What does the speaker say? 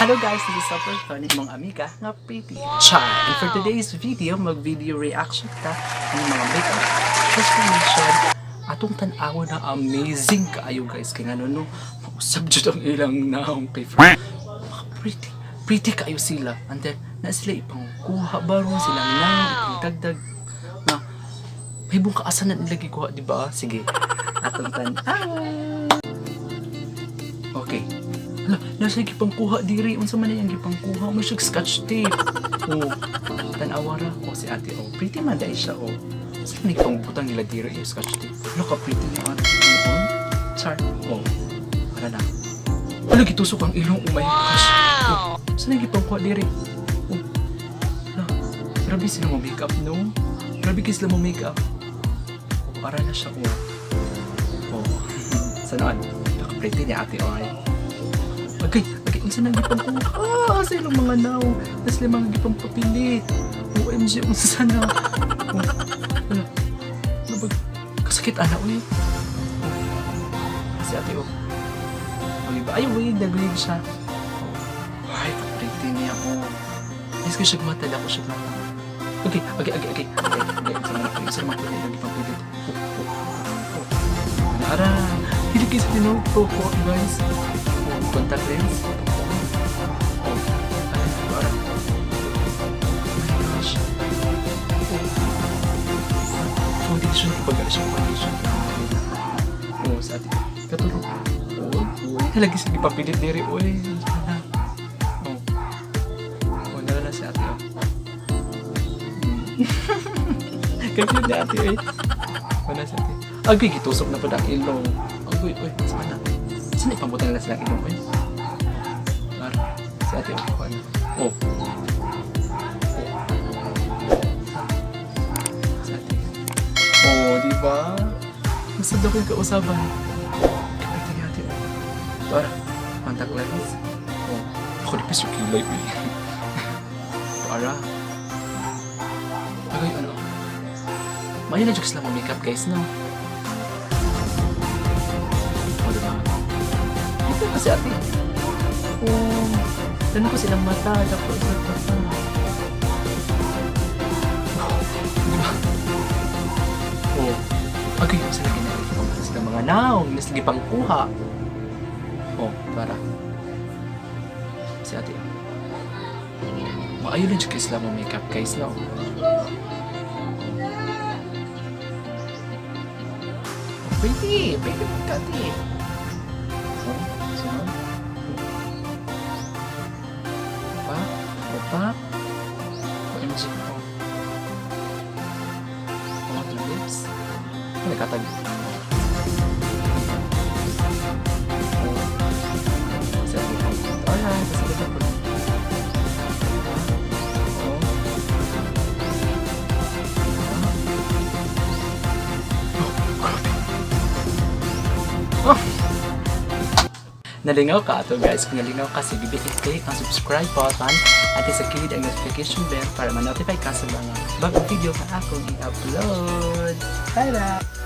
Hello guys, this is Super Fun, mong amiga nga Pretty Char. And for today's video, mag-video reaction ta ng mga makeup transformation atong tan-awa na amazing kaayo guys. Kaya nga no, mausab jud ang ilang naong kay friend. Pretty kaayo sila. And then, na sila ipangkuha baron silang naong dagdag na may buong kaasan na nila gikuha, di ba? Sige, atong tan-awa. Okay. Hala, nasa gipangkuha diri. Unsa man yung gipangkuha mo siya scotch tape. Oh, tan-awara ko si ate. Oh, pretty man dahil siya. Oh, saan nagpangbutang nila diri yung scotch tape? Hala ka pretty niya ate. Oh, char. Oh, para na. Hala, gitusok ang ilong. Oh my gosh. Oh, saan nagipangkuha diri? Oh, hala, grabe sila mo makeup, no? Grabe kayo sila mo makeup. Oh, para na siya. Oh, oh. Saan? Pretty niya ate. Oh, ay. Okay, unsa nang gipang ko? Sa ilang mga naw. Tas sila mga gipang papilit. OMG, unsa na? Wala. Kasakit ana uy. Si ate Uy ba? Ay, nagwig siya. Ay, pretty niya ko. Yes, ko siya matala ko siya mata. Okay. Unsa naman pala yung gipang pilit? Ara, hindi kayo sa tinawag ko guys. Contact lens. Oh, parang. Oh my gosh. Foundation. Pag-alas yung foundation. Oh, sa atin. Katulog. Oh, talaga sa ipapilit diri. Oh, oh, nalala si ate. Kapit ni ate. Wala si ate. Agay, gitusok na pa ang ilong. Agay, saan na? Saan ipambutan nila silang ilong? Mara, si ate Oh. Si ate. Oh, diba? Masad ako yung kausaban. Kapit ni ate. Para, contact lens. Oh, ako nipis yung kilay. Para. Agay, ano? Maya na jokes lang mo makeup guys, no? Kasi ate, gano'n ko silang mata, dapat sa mata. Diba? Agay ko sila ginagawa sila mga naong, naslagi pang kuha. Para. Si ate. Maayon lang siya sila mo makeup guys, no? Pretty ka ate. Opa. OMG ko. Oh, the lips. Nagkatag. Alright, kasi ito po. Nalingaw ka ato guys. Kung nalingaw ka, sige i-click ang subscribe button at sa kilid ang notification bell para ma-notify ka sa mga bagong video na akong i-upload. Bye-bye!